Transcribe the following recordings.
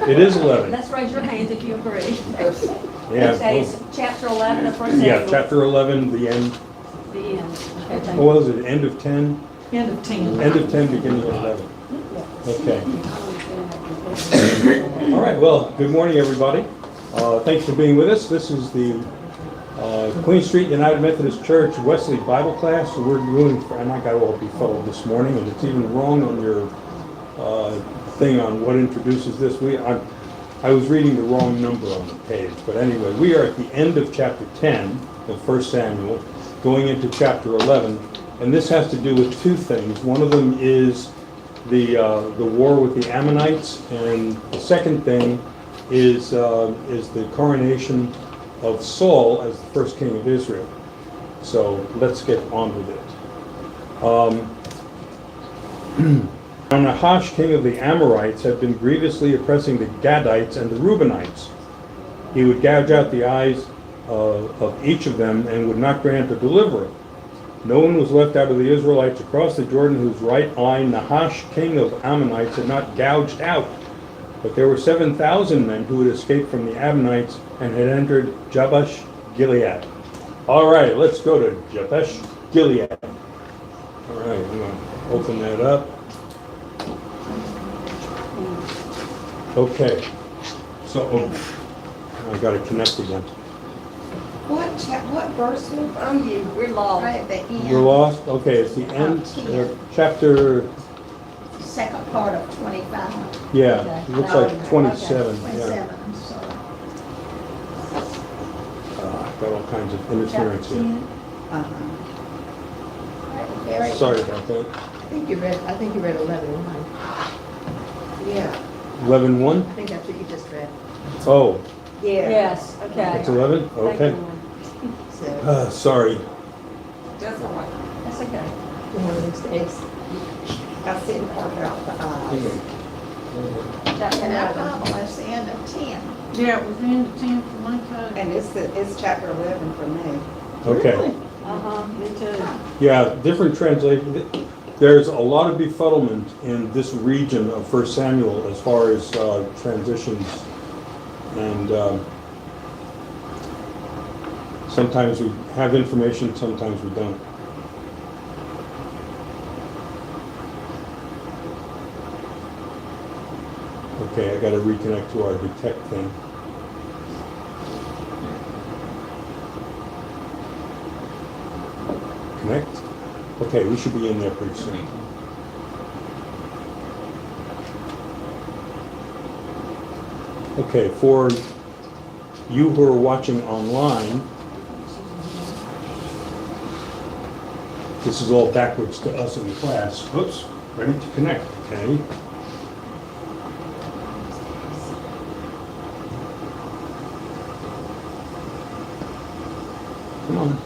It is 11. Let's raise your hands if you agree. Yeah. It's chapter 11 of 1 Samuel. Yeah, chapter 11, the end. The end. Okay, thank What was it, end of 10? End of 10. End of 10, beginning of 11. Okay. All right, well, good morning, everybody. Thanks for being with us. This is the Queen Street United Methodist Church Wesley Bible class. We're doing, and I got all befuddled this morning, and it's even wrong on your thing on what introduces this. I was reading the wrong number on the page, but anyway, we are at the end of chapter 10 of 1 Samuel, going into chapter 11, and this has to do with two things. One of them is the war with the Ammonites, and the second thing is the coronation of Saul as the first king of Israel. So let's get on with it. Now Nahash, king of the Amorites, had been grievously oppressing the Gadites and the Reubenites. He would gouge out the eyes of each of them and would not grant a deliverer. No one was left out of the Israelites across the Jordan whose right eye Nahash, king of Ammonites, had not gouged out. But there were 7,000 men who had escaped from the Ammonites and had entered Jabesh Gilead. All right, let's go to Jabesh Gilead. All right, I'm going to open that up. Okay, so I got to connect again. What verse are you? We're lost. Right at the end. You're lost? Okay, it's the end, chapter, Second part of 25. yeah, it looks like 27. Okay, Yeah. 27, so. Got all kinds of interference Chapter here. 10. Very- Sorry about that. I think you read 11:1. Yeah, 11:1? I think that's what you just read. Oh, yeah. Yes, okay. it's 11? Thank Okay. you. So, Sorry. That's all right. That's okay. one of these days. I see the part about the eyes. Chapter And our 11. Bible is the end of 10. Yeah, it was the end of 10 for my code. And it's chapter 11 for me. Okay. Uh-huh, me too. Yeah, different translation. There's a lot of befuddlement in this region of 1 Samuel as far as transitions. And sometimes we have information, sometimes we don't. Okay, I got to reconnect to our detect thing. Connect. Okay, we should be in there pretty soon. Okay, for you who are watching online, this is all backwards to us in the class. Oops, ready to connect, okay? Come on.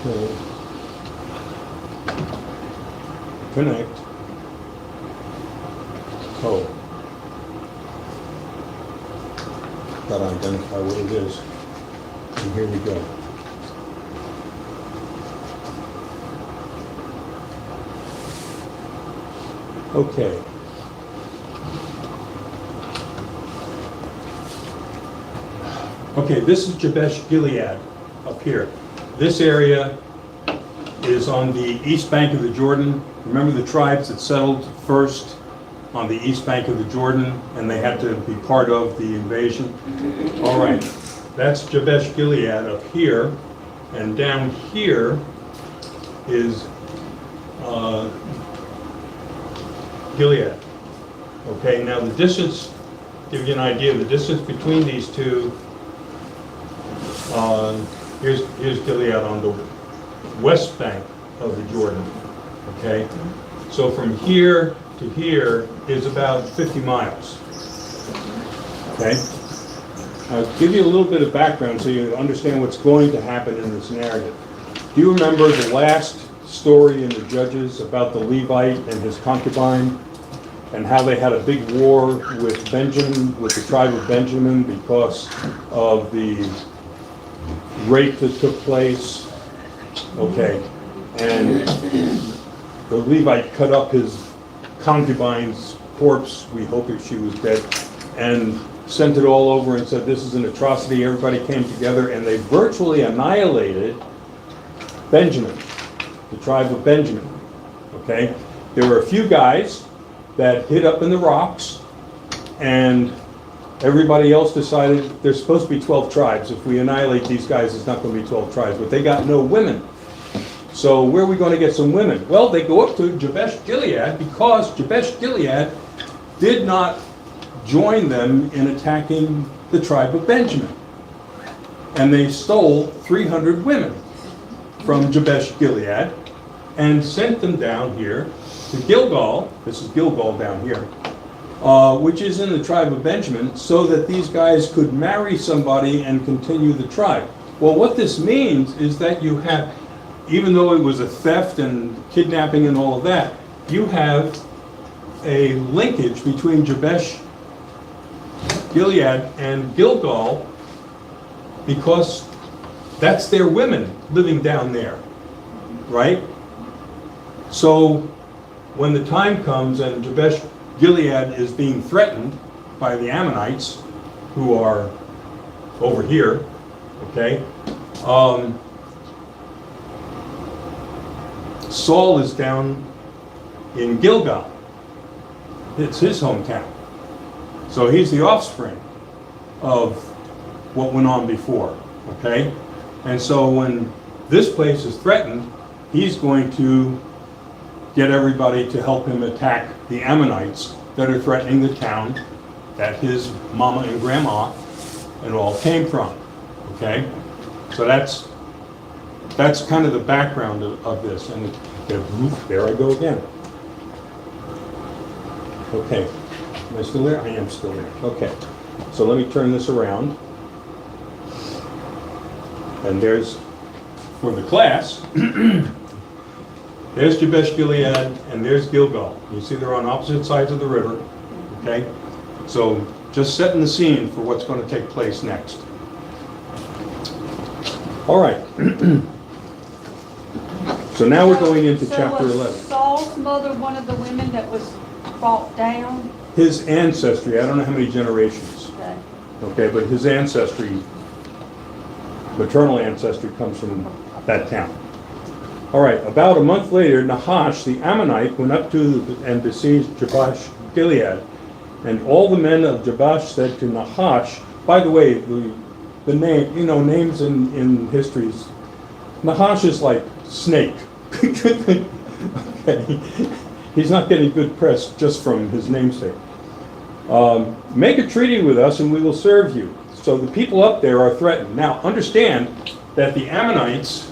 Okay. Connect. Oh. Gotta identify what it is. And here we go. Okay. Okay, this is Jabesh Gilead up here. This area is on the east bank of the Jordan. Remember the tribes that settled first on the east bank of the Jordan, and they had to be part of the invasion? All right, that's Jabesh Gilead up here, and down here is Gilead. Okay, now the distance, give you an idea of the distance between these two. Here's Gilead on the west bank of the Jordan. Okay, so from here to here is about 50 miles. Okay, I'll give you a little bit of background so you understand what's going to happen in this narrative. Do you remember the last story in the Judges about the Levite and his concubine, and how they had a big war with Benjamin, with the tribe of Benjamin, because of the rape that took place. Okay, and the Levite cut up his concubine's corpse, we hope if she was dead, and sent it all over and said, this is an atrocity. Everybody came together and they virtually annihilated Benjamin, the tribe of Benjamin. Okay, there were a few guys that hid up in the rocks, and everybody else decided there's supposed to be 12 tribes. If we annihilate these guys, it's not going to be 12 tribes, but they got no women. So where are we going to get some women? Well, they go up to Jabesh-Gilead because Jabesh-Gilead did not join them in attacking the tribe of Benjamin. And they stole 300 women from Jabesh-Gilead and sent them down here to Gilgal. This is Gilgal down here, which is in the tribe of Benjamin, so that these guys could marry somebody and continue the tribe. Well, what this means is that you have, even though it was a theft and kidnapping and all of that, you have a linkage between Jabesh-Gilead and Gilgal, because that's their women living down there, right? So when the time comes and Jabesh-Gilead is being threatened by the Ammonites, who are over here, okay, Saul is down in Gilgal. It's his hometown. So he's the offspring of what went on before, okay? And so when this place is threatened, he's going to get everybody to help him attack the Ammonites that are threatening the town that his mama and grandma and all came from, okay? So that's kind of the background of this. And there I go again. Okay, am I still there? I am still there. Okay, so let me turn this around. And there's, for the class, there's Jabesh-Gilead and there's Gilgal. You see they're on opposite sides of the river, okay? So just setting the scene for what's going to take place next. All right. So now we're going into chapter 11. Was Saul's mother one of the women that was brought down? His ancestry, I don't know how many generations, okay, but his ancestry, maternal ancestry, comes from that town. All right, about a month later, Nahash, the Ammonite, went up to and besieged Jabesh-Gilead. And all the men of Jabesh said to Nahash, by the way, the name, you know, names in histories, Nahash is like snake. Okay. He's not getting good press just from his namesake. Make a treaty with us and we will serve you. So the people up there are threatened. Now understand that the Ammonites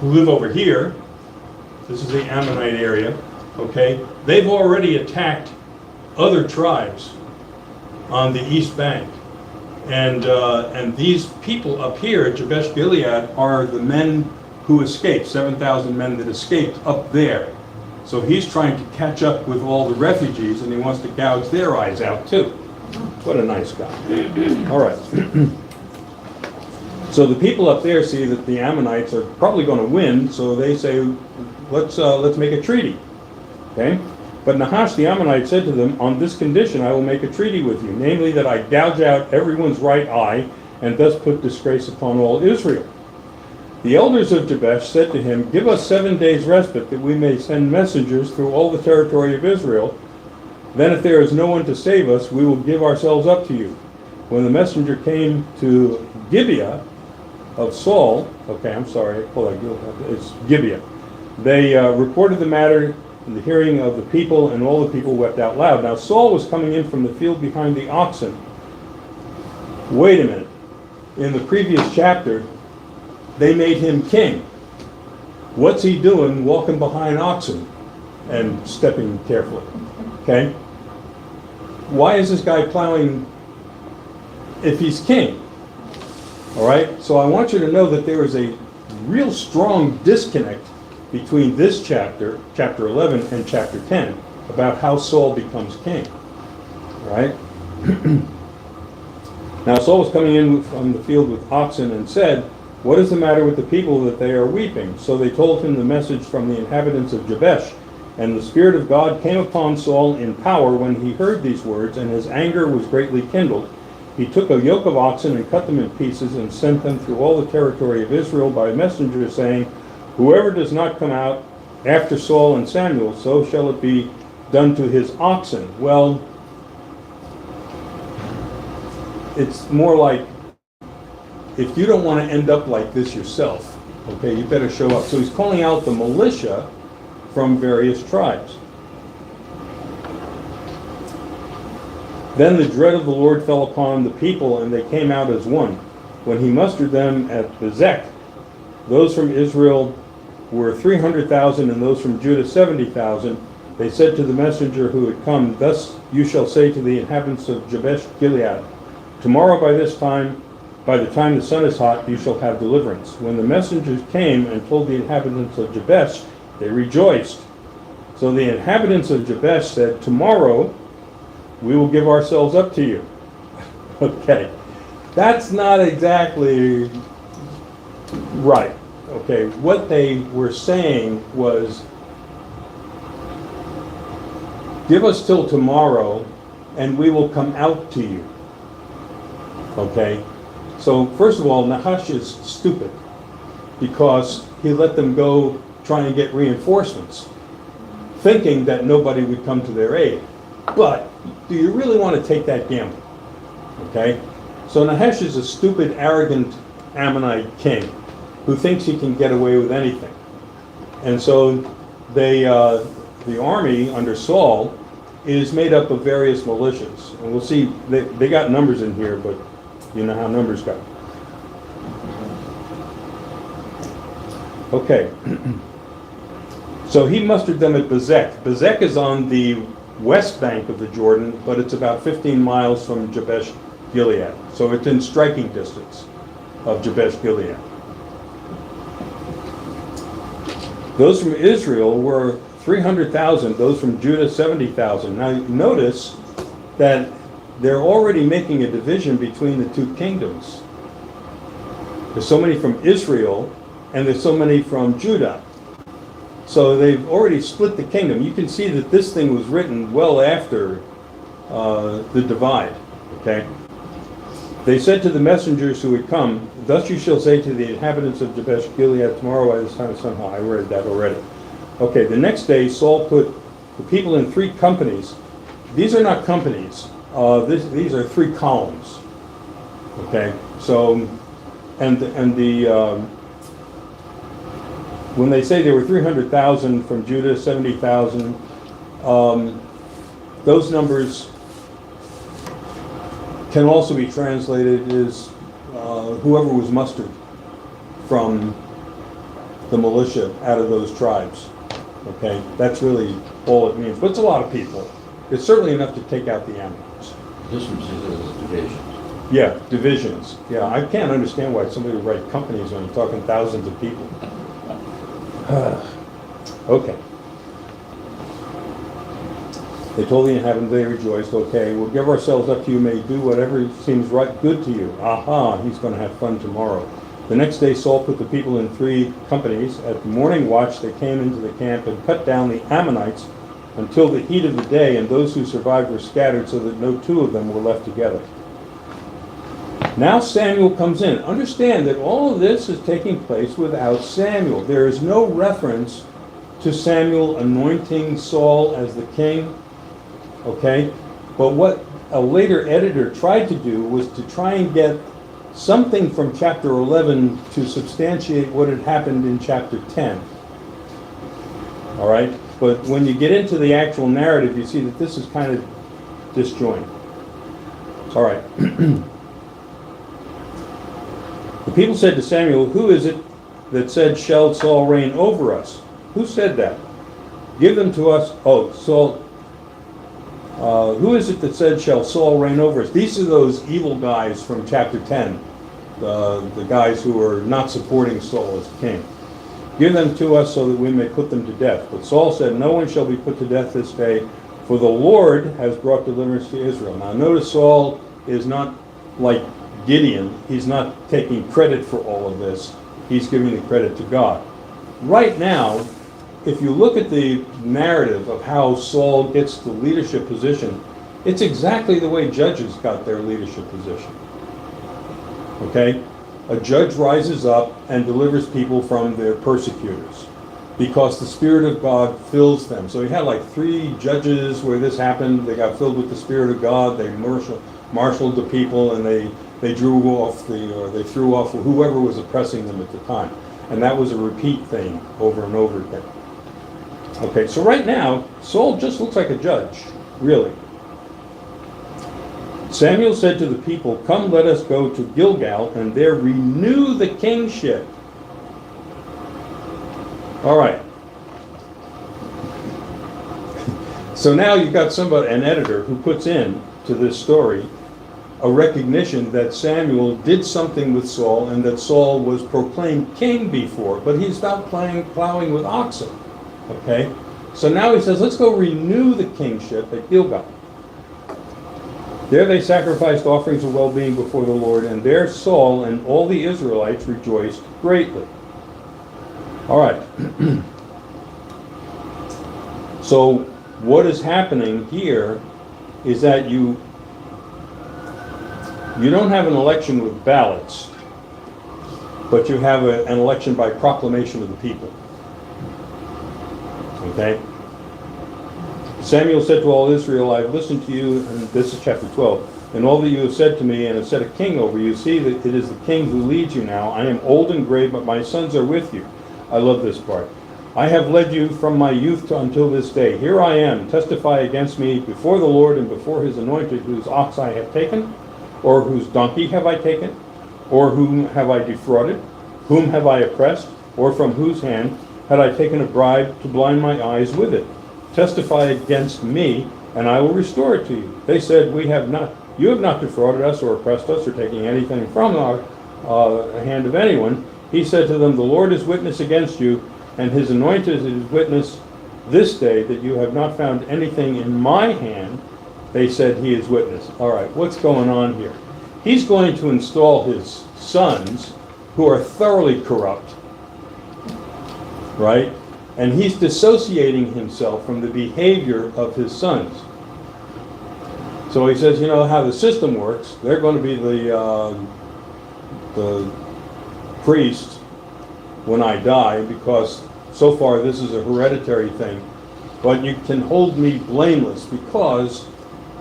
who live over here, this is the Ammonite area, okay, they've already attacked other tribes on the east bank. And these people up here at Jabesh-Gilead are the men who escaped, 7,000 men that escaped up there. So he's trying to catch up with all the refugees and he wants to gouge their eyes out too. What a nice guy. All right. So the people up there see that the Ammonites are probably going to win, so they say, let's make a treaty. Okay? But Nahash the Ammonite said to them, on this condition I will make a treaty with you, namely that I gouge out everyone's right eye and thus put disgrace upon all Israel. The elders of Jabesh said to him, give us 7 days respite that we may send messengers through all the territory of Israel. Then if there is no one to save us, we will give ourselves up to you. When the messenger came to Gibeah of Saul, okay, I'm sorry, it's Gibeah. They reported the matter in the hearing of the people, and all the people wept out loud. Now Saul was coming in from the field behind the oxen. Wait a minute. In the previous chapter, they made him king. What's he doing walking behind oxen and stepping carefully? Okay? Why is this guy plowing if he's king? All right? So I want you to know that there is a real strong disconnect between this chapter, chapter 11, and chapter 10, about how Saul becomes king. All right? Now Saul was coming in from the field with oxen and said, What is the matter with the people that they are weeping? So they told him the message from the inhabitants of Jabesh. And the Spirit of God came upon Saul in power when he heard these words, and his anger was greatly kindled. He took a yoke of oxen and cut them in pieces and sent them through all the territory of Israel by messengers, saying, whoever does not come out after Saul and Samuel, so shall it be done to his oxen. Well, it's more like, if you don't want to end up like this yourself, okay, you better show up. So he's calling out the militia from various tribes. Then the dread of the Lord fell upon the people, and they came out as one. When he mustered them at Bezek, those from Israel were 300,000, and those from Judah 70,000. They said to the messenger who had come, thus you shall say to the inhabitants of Jabesh Gilead, tomorrow by the time the sun is hot, you shall have deliverance. When the messengers came and told the inhabitants of Jabesh, they rejoiced. So the inhabitants of Jabesh said, tomorrow we will give ourselves up to you. Okay, that's not exactly right. Okay, what they were saying was, give us till tomorrow and we will come out to you. Okay, so first of all, Nahash is stupid because he let them go trying to get reinforcements, thinking that nobody would come to their aid. But do you really want to take that gamble? Okay, so Nahash is a stupid, arrogant Ammonite king who thinks he can get away with anything. And so the army under Saul is made up of various militias. And we'll see, they got numbers in here, but you know how numbers go. Okay. So he mustered them at Bezek. Bezek is on the west bank of the Jordan, but it's about 15 miles from Jabesh Gilead. So it's in striking distance of Jabesh Gilead. Those from Israel were 300,000, those from Judah 70,000. Now notice that they're already making a division between the two kingdoms. There's so many from Israel and there's so many from Judah. So they've already split the kingdom. You can see that this thing was written well after the divide. Okay. They said to the messengers who had come, thus you shall say to the inhabitants of Jabesh Gilead, tomorrow by this time of sun. I read that already. Okay, the next day Saul put the people in 3 companies. These are not companies. These are 3 columns. Okay, so when they say there were 300,000 from Judah, 70,000, those numbers can also be translated as whoever was mustered from the militia out of those tribes. Okay, that's really all it means. But it's a lot of people. It's certainly enough to take out the Ammonites. This one says divisions. Yeah, divisions. Yeah, I can't understand why somebody would write companies when you're talking thousands of people. Okay. They told the inhabitants, they rejoiced, okay, we'll give ourselves up to you, may do whatever seems right, good to you. Aha, he's going to have fun tomorrow. The next day Saul put the people in 3 companies. At the morning watch they came into the camp and cut down the Ammonites until the heat of the day, and those who survived were scattered so that no 2 of them were left together. Now Samuel comes in. Understand that all of this is taking place without Samuel. There is no reference to Samuel anointing Saul as the king. Okay? But what a later editor tried to do was to try and get something from chapter 11 to substantiate what had happened in chapter 10. All right? But when you get into the actual narrative, you see that this is kind of disjointed. All right. The people said to Samuel, who is it that said, shall Saul reign over us? Who said that? Give them to us. Oh, Saul. Who is it that said, shall Saul reign over us? These are those evil guys from chapter 10. The guys who are not supporting Saul as king. Give them to us so that we may put them to death. But Saul said, no one shall be put to death this day, for the Lord has brought deliverance to Israel. Now notice Saul is not like Gideon, he's not taking credit for all of this. He's giving the credit to God. Right now, if you look at the narrative of how Saul gets the leadership position, it's exactly the way judges got their leadership position. Okay? A judge rises up and delivers people from their persecutors because the Spirit of God fills them. So he had like 3 judges where this happened. They got filled with the Spirit of God. They marshaled the people, and they threw off whoever was oppressing them at the time. And that was a repeat thing over and over again. Okay, so right now, Saul just looks like a judge, really. Samuel said to the people, "Come, let us go to Gilgal, and there renew the kingship." All right. So now you've got an editor who puts in to this story a recognition that Samuel did something with Saul and that Saul was proclaimed king before, but he stopped plowing with oxen. Okay? So now he says, let's go renew the kingship at Gilgal. There they sacrificed offerings of well-being before the Lord, and there Saul and all the Israelites rejoiced greatly. All right. So what is happening here is that you don't have an election with ballots, but you have an election by proclamation of the people. Okay? Samuel said to all Israel, "I have listened to you," and this is chapter 12, "and all that you have said to me, and have set a king over you. See that it is the king who leads you now. I am old and gray, but my sons are with you." I love this part. "I have led you from my youth until this day. Here I am, testify against me before the Lord and before his anointed, whose ox I have taken, or whose donkey have I taken, or whom have I defrauded, whom have I oppressed, or from whose hand had I taken a bribe to blind my eyes with it? Testify against me, and I will restore it to you." They said, "You have not defrauded us or oppressed us or taken anything from our hand of anyone." He said to them, "The Lord is witness against you, and his anointed is witness this day that you have not found anything in my hand." They said, "He is witness." All right, what's going on here? He's going to install his sons who are thoroughly corrupt, right? And he's dissociating himself from the behavior of his sons. So he says, you know how the system works. They're going to be the priest when I die, because so far this is a hereditary thing. But you can hold me blameless because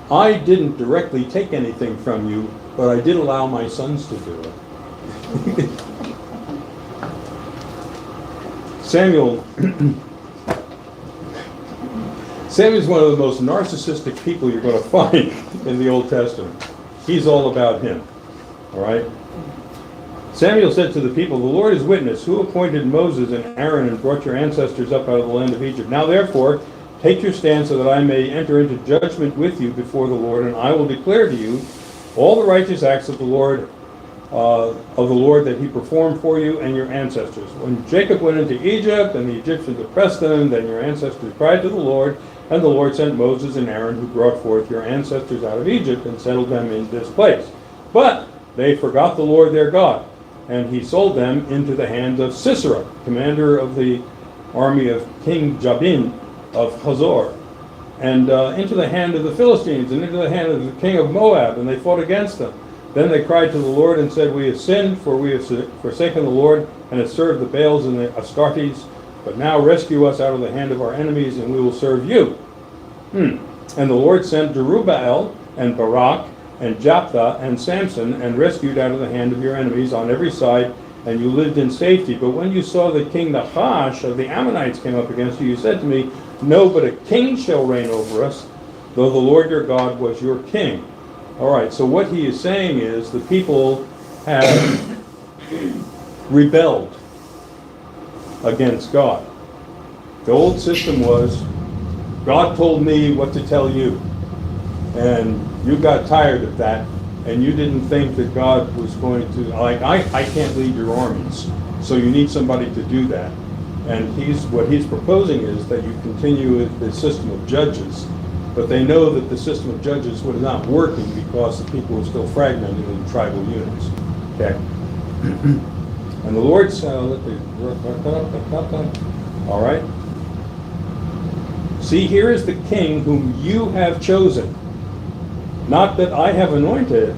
I didn't directly take anything from you, but I did allow my sons to do it. Samuel's one of the most narcissistic people you're going to find in the Old Testament. He's all about him. All right? Samuel said to the people, "The Lord is witness, who appointed Moses and Aaron and brought your ancestors up out of the land of Egypt. Now therefore, take your stand so that I may enter into judgment with you before the Lord, and I will declare to you all the righteous acts of the Lord that he performed for you and your ancestors. When Jacob went into Egypt and the Egyptians oppressed them, then your ancestors cried to the Lord, and the Lord sent Moses and Aaron, who brought forth your ancestors out of Egypt and settled them in this place. But they forgot the Lord their God, and he sold them into the hand of Sisera, commander of the army of King Jabin of Hazor, and into the hand of the Philistines, and into the hand of the king of Moab, and they fought against them. Then they cried to the Lord and said, "We have sinned, for we have forsaken the Lord, and have served the Baals and the Astartes. But now rescue us out of the hand of our enemies, and we will serve you." And the Lord sent Jerubbaal and Barak and Jephthah and Samson, and rescued out of the hand of your enemies on every side, and you lived in safety. But when you saw that King Nahash of the Ammonites came up against you, you said to me, "No, but a king shall reign over us, though the Lord your God was your king." All right, so what he is saying is the people have rebelled against God. The old system was, God told me what to tell you, and you got tired of that, and you didn't think that God was going to, like, I can't lead your armies, so you need somebody to do that. And what he's proposing is that you continue with the system of judges, But they know that the system of judges was not working because the people were still fragmented in tribal units. Okay? And the Lord said, all right. See, here is the king whom you have chosen. Not that I have anointed,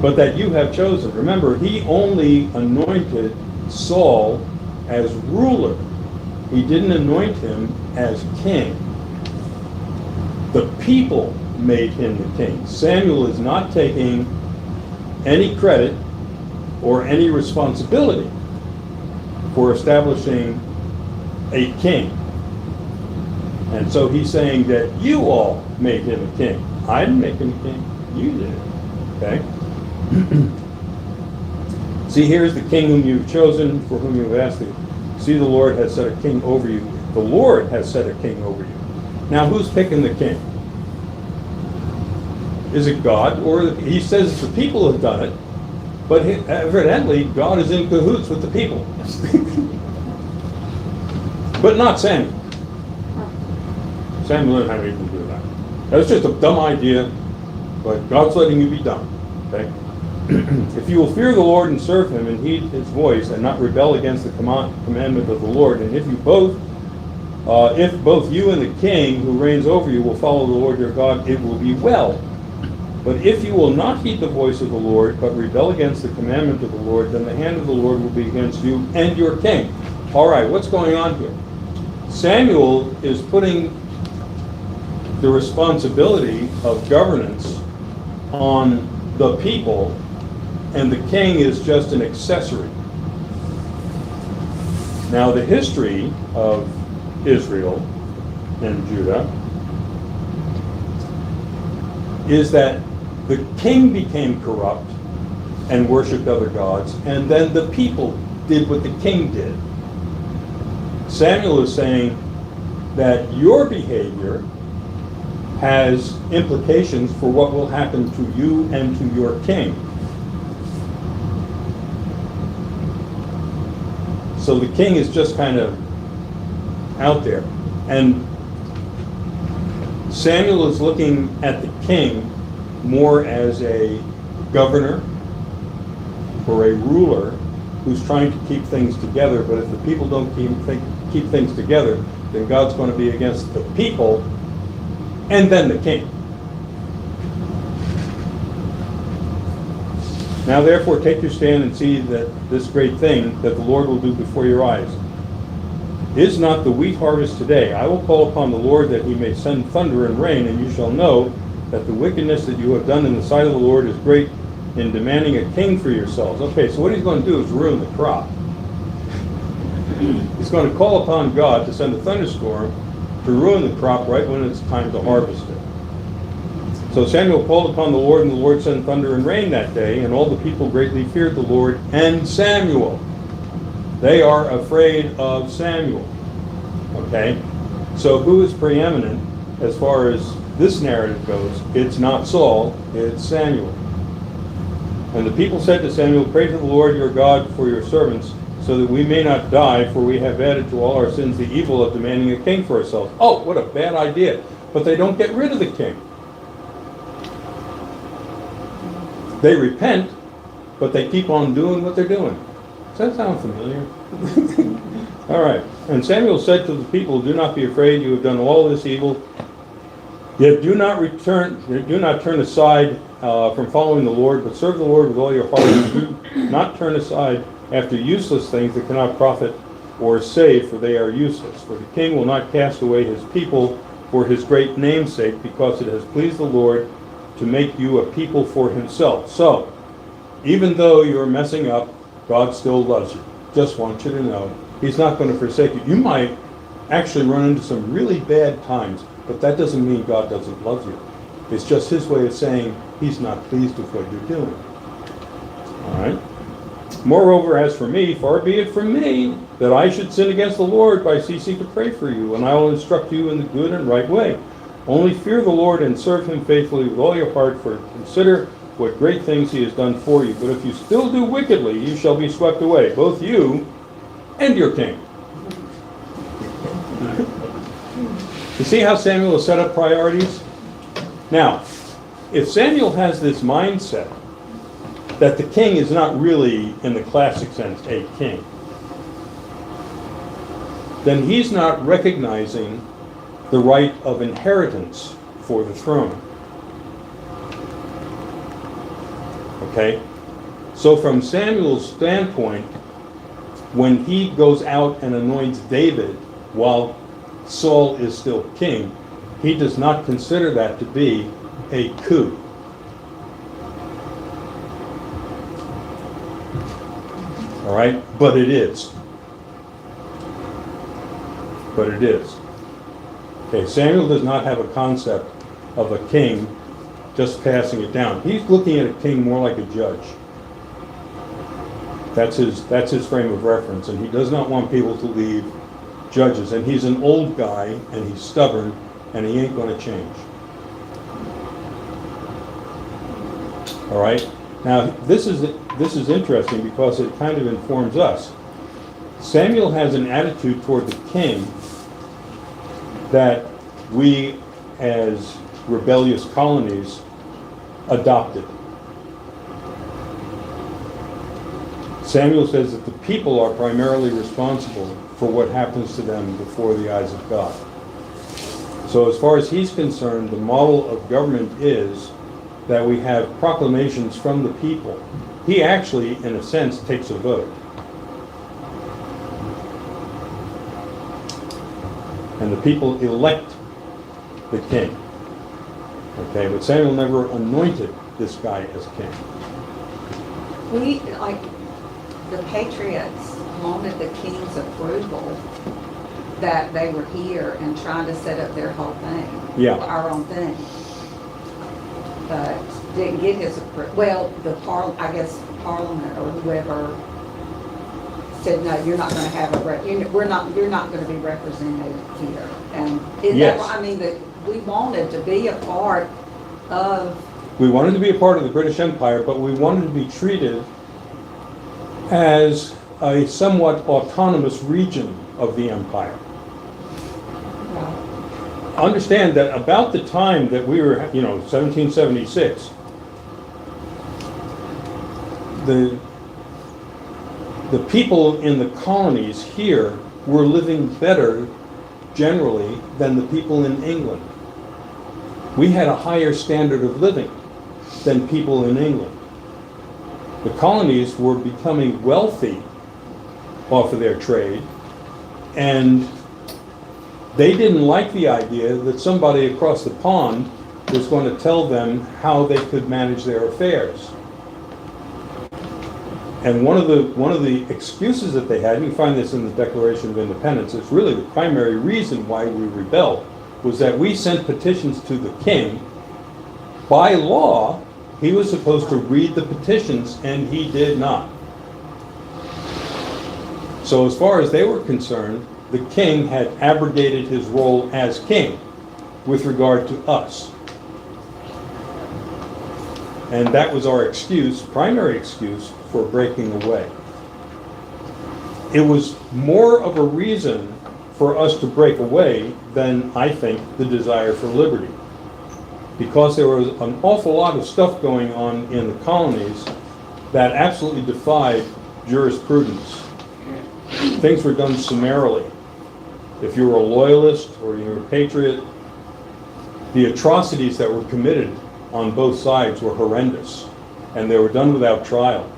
but that you have chosen. Remember, he only anointed Saul as ruler. He didn't anoint him as king. The people made him the king. Samuel is not taking any credit or any responsibility for establishing a king. And so he's saying that you all made him a king. I didn't make him a king. You did. Okay? See, here's the king whom you've chosen, for whom you have asked thee. See, the Lord has set a king over you. The Lord has set a king over you. Now, who's picking the king? Is it God? Or he says the people have done it, but evidently God is in cahoots with the people. But not Samuel. Samuel didn't have anything to do with that. That's just a dumb idea, but God's letting you be dumb. Okay? If you will fear the Lord and serve him and heed his voice and not rebel against the commandment of the Lord, and if both you and the king who reigns over you will follow the Lord your God, it will be well. But if you will not heed the voice of the Lord, but rebel against the commandment of the Lord, then the hand of the Lord will be against you and your king. All right, what's going on here? Samuel is putting the responsibility of governance on the people, and the king is just an accessory. Now, the history of Israel and Judah is that the king became corrupt and worshipped other gods, and then the people did what the king did. Samuel is saying that your behavior has implications for what will happen to you and to your king. So the king is just kind of out there. And Samuel is looking at the king more as a governor or a ruler who's trying to keep things together. But if the people don't keep things together, then God's going to be against the people and then the king. Now therefore take your stand and see that this great thing that the Lord will do before your eyes. Is not the wheat harvest today? I will call upon the Lord that he may send thunder and rain, and you shall know that the wickedness that you have done in the sight of the Lord is great in demanding a king for yourselves. Okay, so what he's going to do is ruin the crop. He's going to call upon God to send a thunderstorm to ruin the crop right when it's time to harvest it. So Samuel called upon the Lord, and the Lord sent thunder and rain that day, and all the people greatly feared the Lord and Samuel. They are afraid of Samuel. Okay? So who is preeminent as far as this narrative goes? It's not Saul, it's Samuel. And the people said to Samuel, pray to the Lord your God for your servants, so that we may not die, for we have added to all our sins the evil of demanding a king for ourselves. Oh, what a bad idea. But they don't get rid of the king. They repent, but they keep on doing what they're doing. Does that sound familiar? All right. And Samuel said to the people, do not be afraid, you have done all this evil. Yet do not turn aside from following the Lord, but serve the Lord with all your heart, and do not turn aside after useless things that cannot profit or save, for they are useless. For the king will not cast away his people for his great name's sake, because it has pleased the Lord to make you a people for himself. So, even though you're messing up, God still loves you. Just want you to know, he's not going to forsake you. You might actually run into some really bad times, but that doesn't mean God doesn't love you. It's just his way of saying he's not pleased with what you're doing. All right? Moreover, as for me, far be it from me that I should sin against the Lord by ceasing to pray for you, and I will instruct you in the good and right way. Only fear the Lord and serve him faithfully with all your heart, for consider what great things he has done for you. But if you still do wickedly, you shall be swept away, both you and your king. You see how Samuel has set up priorities? Now, if Samuel has this mindset that the king is not really, in the classic sense, a king, then he's not recognizing the right of inheritance for the throne. Okay? So from Samuel's standpoint, when he goes out and anoints David while Saul is still king, he does not consider that to be a coup. All right? But it is. But it is. Okay, Samuel does not have a concept of a king just passing it down. He's looking at a king more like a judge. That's his frame of reference, and he does not want people to leave judges. And he's an old guy, and he's stubborn, and he ain't going to change. All right? Now, this is interesting because it kind of informs us. Samuel has an attitude toward the king that we, as rebellious colonies, adopted. Samuel says that the people are primarily responsible for what happens to them before the eyes of God. So as far as he's concerned, the model of government is that we have proclamations from the people. He actually, in a sense, takes a vote. And the people elect the king. Okay, but Samuel never anointed this guy as king. We, like, the Patriots wanted the king's approval that they were here and trying to set up their whole thing. Yeah. Our own thing. But didn't get his approval. Well, I guess Parliament or whoever said, no, you're not going to have you're not going to be represented here. And Yes. I mean, that we wanted to be a part of. We wanted to be a part of the British Empire, but we wanted to be treated as a somewhat autonomous region of the empire. Understand that about the time that we were, 1776, the people in the colonies here were living better generally than the people in England. We had a higher standard of living than people in England. The colonies were becoming wealthy off of their trade, and they didn't like the idea that somebody across the pond was going to tell them how they could manage their affairs. And one of the excuses that they had, and you find this in the Declaration of Independence, it's really the primary reason why we rebelled, was that we sent petitions to the king. By law, he was supposed to read the petitions, and he did not. So as far as they were concerned, the king had abrogated his role as king with regard to us. And that was our excuse, primary excuse, for breaking away. It was more of a reason for us to break away than, I think, the desire for liberty. Because there was an awful lot of stuff going on in the colonies that absolutely defied jurisprudence. Things were done summarily. If you were a loyalist or you were a patriot, the atrocities that were committed on both sides were horrendous, and they were done without trial.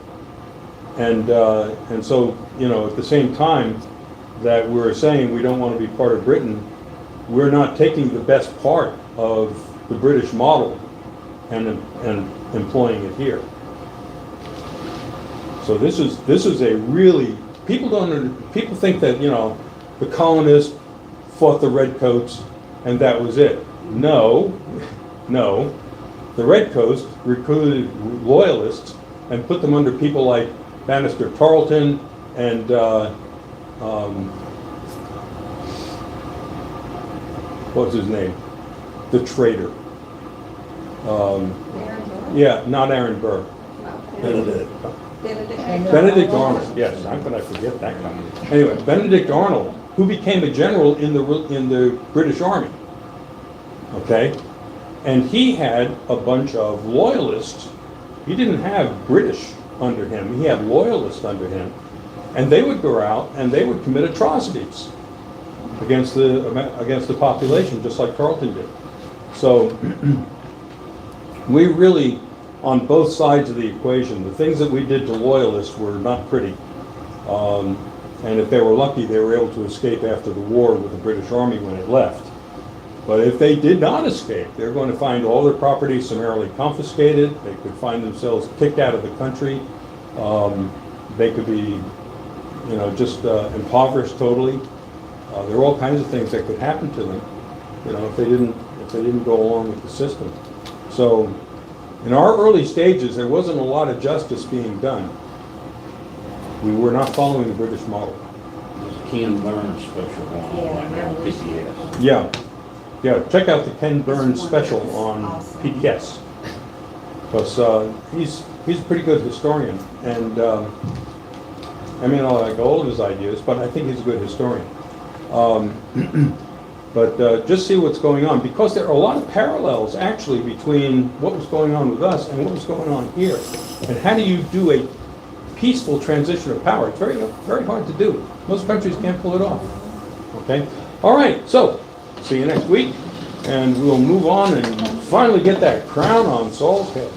And so, at the same time that we're saying we don't want to be part of Britain, we're not taking the best part of the British model and employing it here. So this is a really, people think that, the colonists fought the redcoats and that was it. No. The redcoats recruited loyalists and put them under people like Bannister Tarleton and what's his name? The traitor. Yeah, not Aaron Burr. Benedict Arnold. Yes, how could I forget that guy? Anyway, Benedict Arnold, who became a general in the British Army. okay? And he had a bunch of loyalists. He didn't have British under him, he had loyalists under him. And they would go out and they would commit atrocities against the population, just like Carleton did. So we really, on both sides of the equation, the things that we did to loyalists were not pretty. And if they were lucky, they were able to escape after the war with the British Army when it left. But if they did not escape, they're going to find all their property summarily confiscated. They could find themselves kicked out of the country. They could be, just impoverished totally. There are all kinds of things that could happen to them, if they didn't go along with the system. So, in our early stages, there wasn't a lot of justice being done. We were not following the British model. There's a Ken Burns special going on right now on PCS. Yeah. Check out the Ken Burns special on PBS, because he's a pretty good historian, and I mean, I like all of his ideas, but I think he's a good historian. But just see what's going on, because there are a lot of parallels actually between what was going on with us and what was going on here. And how do you do a peaceful transition of power? It's very, very hard to do. Most countries can't pull it off. Okay? All right, so see you next week, and we'll move on and finally get that crown on Saul's head.